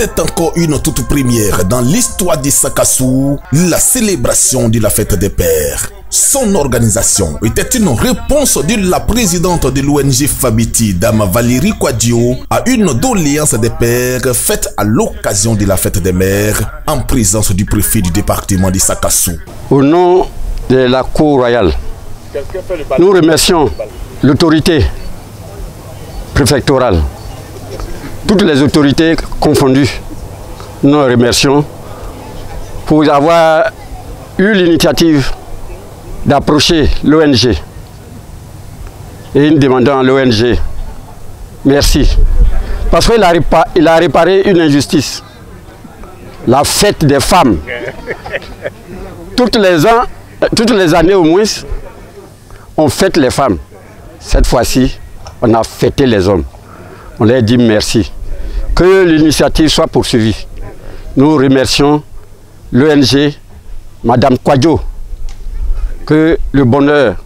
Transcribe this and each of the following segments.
C'était encore une toute première dans l'histoire de Sakassou, la célébration de la fête des pères. Son organisation était une réponse de la présidente de l'ONG Fabiti, Dame Valérie Kouadio, à une doléance des pères faite à l'occasion de la fête des mères en présence du préfet du département de Sakassou. Au nom de la Cour royale, nous remercions l'autorité préfectorale, toutes les autorités confondues. Nous remercions pour avoir eu l'initiative d'approcher l'ONG et nous demandons à l'ONG merci parce qu'il a réparé une injustice, la fête des femmes. Toutes les années au moins on fête les femmes. Cette fois-ci on a fêté les hommes. On leur dit merci, que l'initiative soit poursuivie. Nous remercions l'ONG Madame Kouadio, que le bonheur,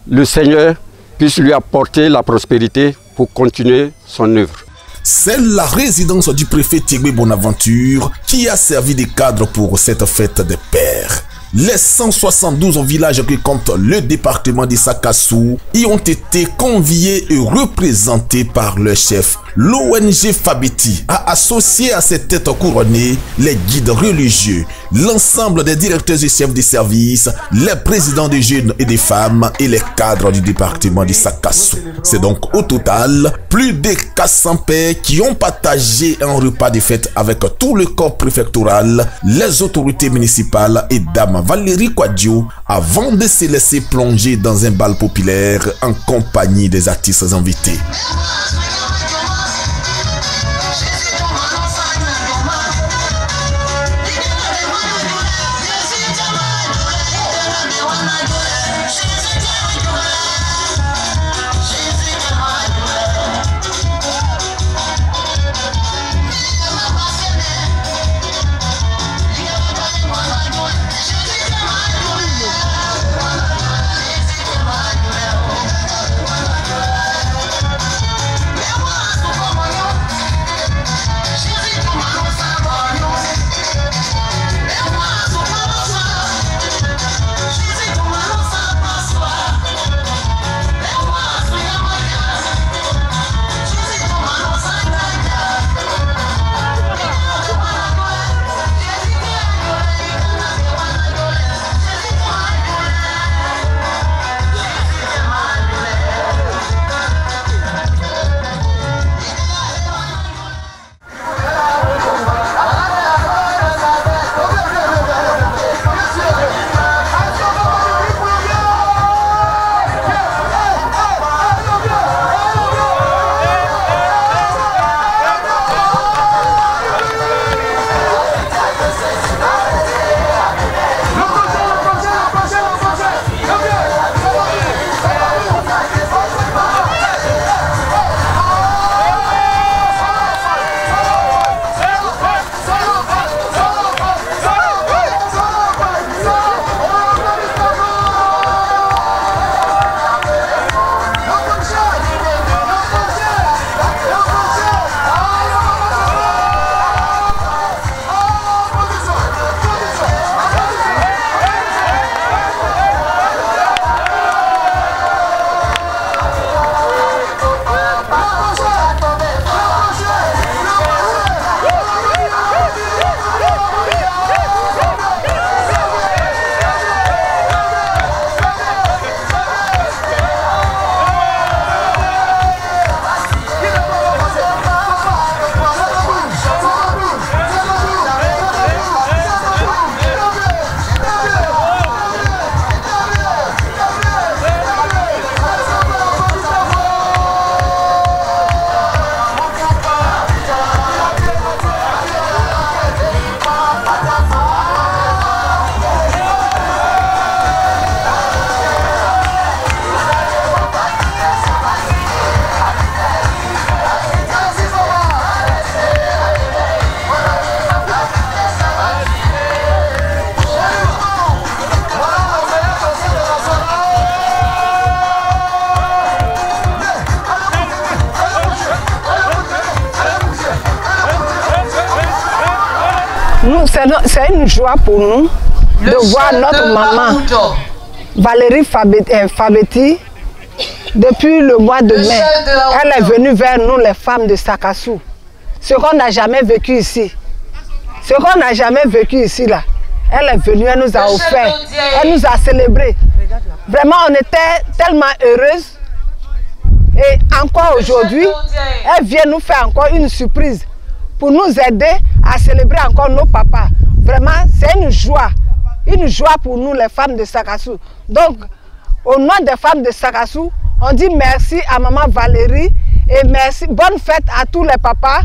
le Seigneur puisse lui apporter la prospérité pour continuer son œuvre. C'est la résidence du préfet Thierry Bonaventure qui a servi de cadre pour cette fête des pères. Les 172 villages qui comptent le département de Sakassou y ont été conviés et représentés par le chef. L'ONG Fabiti a associé à cette tête couronnée les guides religieux, l'ensemble des directeurs et chefs de service, les présidents des jeunes et des femmes et les cadres du département de Sakassou. C'est donc au total plus de 400 pères qui ont partagé un repas de fête avec tout le corps préfectoral, les autorités municipales et Dame Valérie Kouadio avant de se laisser plonger dans un bal populaire en compagnie des artistes invités. C'est une joie pour nous de voir notre maman Valérie Fabetti. Depuis le mois de mai, elle est venue vers nous, les femmes de Sakassou. Ce qu'on n'a jamais vécu ici. Ce qu'on n'a jamais vécu ici, là. Elle est venue, elle nous a offert, elle nous a célébré. Vraiment, on était tellement heureuses. Et encore aujourd'hui, elle vient nous faire encore une surprise pour nous aider à célébrer encore nos papas. Vraiment, c'est une joie pour nous, les femmes de Sakassou. Donc, au nom des femmes de Sakassou, on dit merci à maman Valérie et merci, bonne fête à tous les papas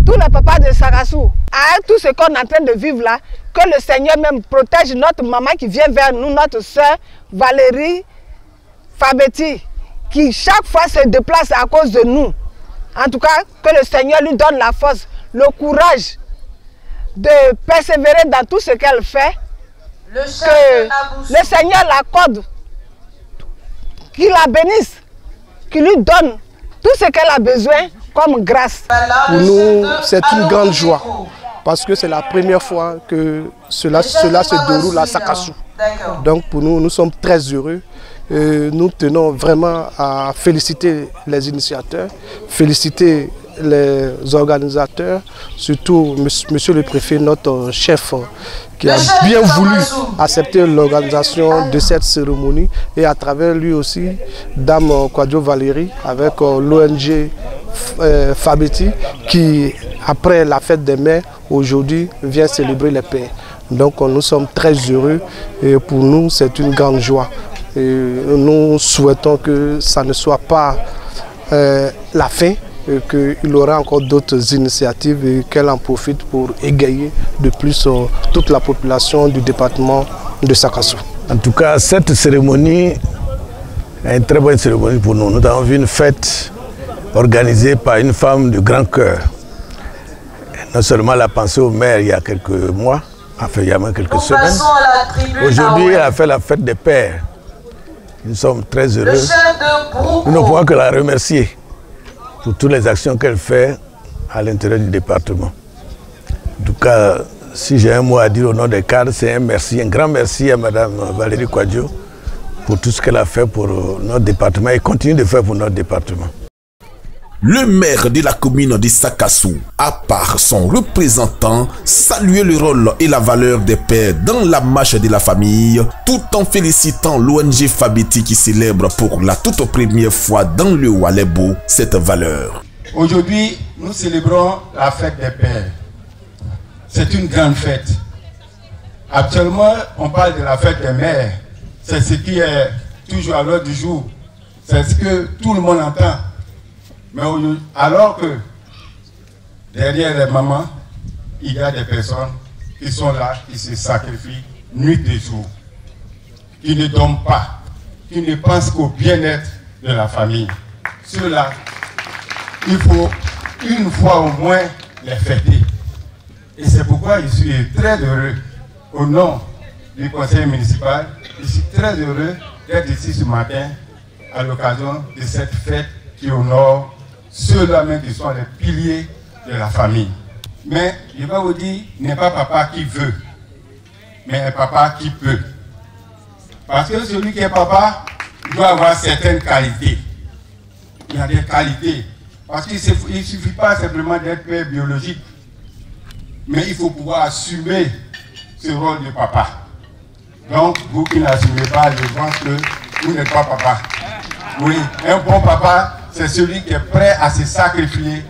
de Sakassou. Avec tout ce qu'on est en train de vivre là, que le Seigneur même protège notre maman qui vient vers nous, notre soeur Valérie Fabetti, qui chaque fois se déplace à cause de nous. En tout cas, que le Seigneur lui donne la force, le courage de persévérer dans tout ce qu'elle fait. Que le Seigneur l'accorde, qu'il la bénisse, qu'il lui donne tout ce qu'elle a besoin comme grâce. Pour nous, c'est une grande joie parce que c'est la première fois que cela se déroule à Sakassou. Donc pour nous, nous sommes très heureux. Nous tenons vraiment à féliciter les initiateurs, féliciter les organisateurs, surtout monsieur le préfet, notre chef, qui a bien voulu accepter l'organisation de cette cérémonie, et à travers lui aussi, Dame Kwadjo Valérie, avec l'ONG Fabetti, qui, après la fête des mères, aujourd'hui vient célébrer les pères. Donc nous sommes très heureux et pour nous c'est une grande joie. Et nous souhaitons que ça ne soit pas la fin, qu'il y aura encore d'autres initiatives et qu'elle en profite pour égayer de plus toute la population du département de Sakassou. En tout cas, cette cérémonie est une très bonne cérémonie pour nous. Nous avons vu une fête organisée par une femme de grand cœur. Non seulement elle a pensé aux mères il y a quelques mois, enfin il y a même quelques semaines. Aujourd'hui, elle a fait la fête des pères. Nous sommes très heureux. Nous ne pouvons que la remercier pour toutes les actions qu'elle fait à l'intérieur du département. En tout cas, si j'ai un mot à dire au nom des cadres, c'est un merci, un grand merci à Mme Valérie Kwadjo pour tout ce qu'elle a fait pour notre département et continue de faire pour notre département. Le maire de la commune de Sakassou a, par son représentant, salué le rôle et la valeur des pères dans la marche de la famille, tout en félicitant l'ONG Fabetti qui célèbre pour la toute première fois dans le Walebo cette valeur. Aujourd'hui, nous célébrons la fête des pères. C'est une grande fête. Actuellement, on parle de la fête des mères. C'est ce qui est toujours à l'ordre du jour. C'est ce que tout le monde entend. Mais alors que derrière les mamans, il y a des personnes qui sont là, qui se sacrifient nuit et jour, qui ne dorment pas, qui ne pensent qu'au bien-être de la famille. Ceux-là, il faut une fois au moins les fêter. Et c'est pourquoi je suis très heureux, au nom du conseil municipal, je suis très heureux d'être ici ce matin à l'occasion de cette fête qui honore ceux-là même qui sont les piliers de la famille. Mais je vais vous dire, il n'est pas papa qui veut, mais un papa qui peut. Parce que celui qui est papa doit avoir certaines qualités. Il y a des qualités. Parce qu'il ne suffit pas simplement d'être père biologique, mais il faut pouvoir assumer ce rôle de papa. Donc, vous qui n'assumez pas, je pense que vous n'êtes pas papa. Oui, un bon papa, c'est celui qui est prêt à se sacrifier.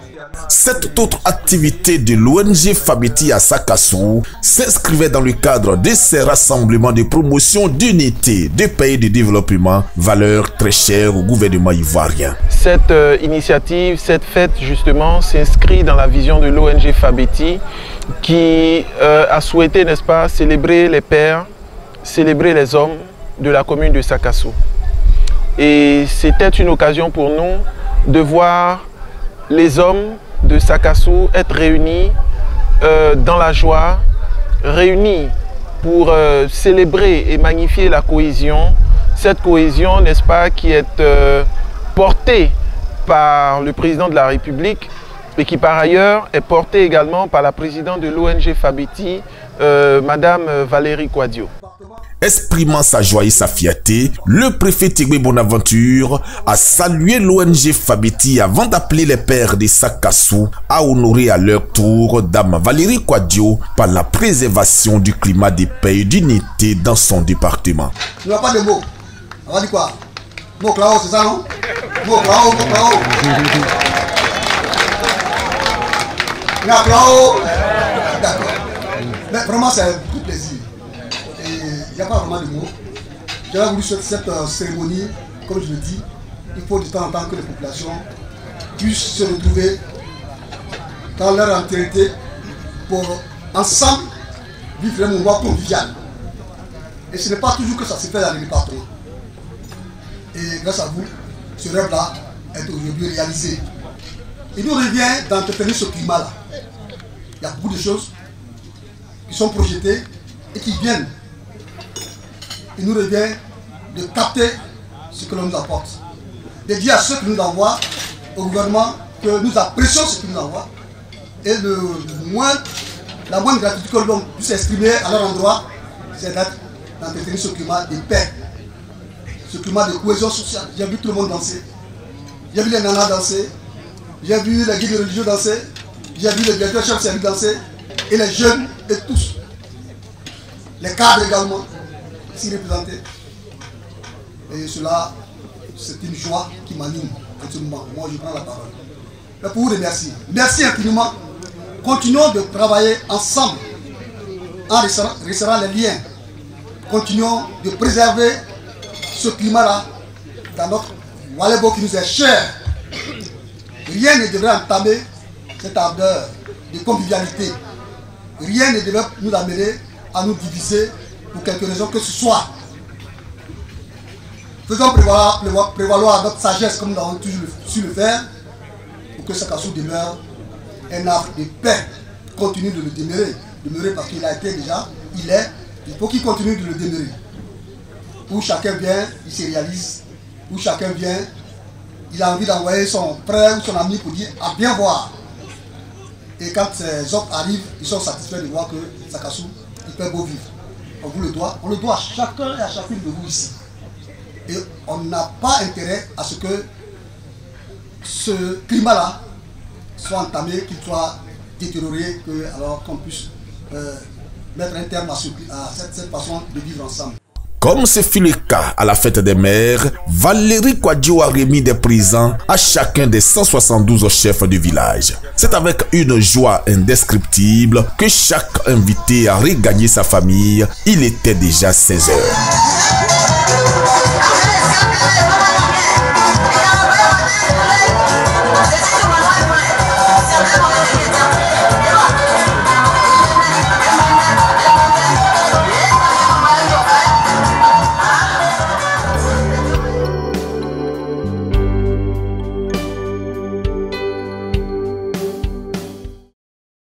Cette autre activité de l'ONG Fabetti à Sakassou s'inscrivait dans le cadre de ces rassemblements de promotion d'unité des pays de développement, valeur très chère au gouvernement ivoirien. Cette initiative, cette fête justement, s'inscrit dans la vision de l'ONG Fabetti qui a souhaité, n'est-ce pas, célébrer les pères, célébrer les hommes de la commune de Sakassou. Et c'était une occasion pour nous de voir les hommes de Sakassou être réunis dans la joie, réunis pour célébrer et magnifier la cohésion. Cette cohésion, n'est-ce pas, qui est portée par le président de la République et qui par ailleurs est porté également par la présidente de l'ONG Fabeti, Madame Valérie Kouadio. Exprimant sa joie et sa fierté, le préfet Tigbe Bonaventure a salué l'ONG Fabeti avant d'appeler les pères de Sakassou à honorer à leur tour Dame Valérie Kouadio par la préservation du climat de paix et d'unité dans son département. Il n'y a pas de mots. On va dire quoi? Mot clao, c'est ça, non? Mot clao, mot clao. Il y a clao. D'accord. Mais vraiment, c'est un tout plaisir. Et il n'y a pas vraiment de mots. J'avais voulu cette cérémonie, comme je le dis, il faut de temps en temps que les populations puissent se retrouver dans leur entièreté pour ensemble vivre un moment convivial. Et ce n'est pas toujours que ça se fait dans les départements. Et grâce à vous, ce rêve-là est aujourd'hui réalisé. Il nous revient d'entretenir ce climat-là. Il y a beaucoup de choses qui sont projetées et qui viennent. Il nous revient de capter ce que l'on nous apporte. De dire à ceux qui nous envoient, au gouvernement, que nous apprécions ce qu'ils nous envoient. Et la moindre gratitude que l'on puisse exprimer à leur endroit, c'est d'entretenir ce climat de paix. Ce climat de cohésion sociale. J'ai vu tout le monde danser. J'ai vu les nanas danser. J'ai vu les guides religieux danser. J'ai vu les directeurs chefs de service danser. Et les jeunes et tous. Les cadres également, s'y représenter. Et cela, c'est une joie qui m'anime en ce moment. Moi, je prends la parole. Mais pour vous remercier. Merci infiniment. Continuons de travailler ensemble en resserrant les liens. Continuons de préserver ce climat-là dans notre Walebo qui nous est cher. Rien ne devrait entamer cette ardeur de convivialité. Rien ne devrait nous amener à nous diviser pour quelque raison que ce soit. Faisons prévaloir notre sagesse comme nous avons toujours su le faire pour que Sakassou demeure un arbre de paix. Continue de le demeurer parce qu'il a été déjà, il faut qu'il continue de le demeurer. Où chacun vient, il se réalise. Où chacun vient, il a envie d'envoyer son frère ou son ami pour dire à bien voir. Et quand ces autres arrivent, ils sont satisfaits de voir que Sakassou, il peut beau vivre. On vous le doit. On le doit à chacun et à chacune de vous ici. Et on n'a pas intérêt à ce que ce climat-là soit entamé, qu'il soit détérioré, alors qu'on puisse mettre un terme à cette façon de vivre ensemble. Comme ce fut le cas à la fête des mères, Valérie Kouadio a remis des présents à chacun des 172 chefs du village. C'est avec une joie indescriptible que chaque invité a regagné sa famille. Il était déjà 16 heures.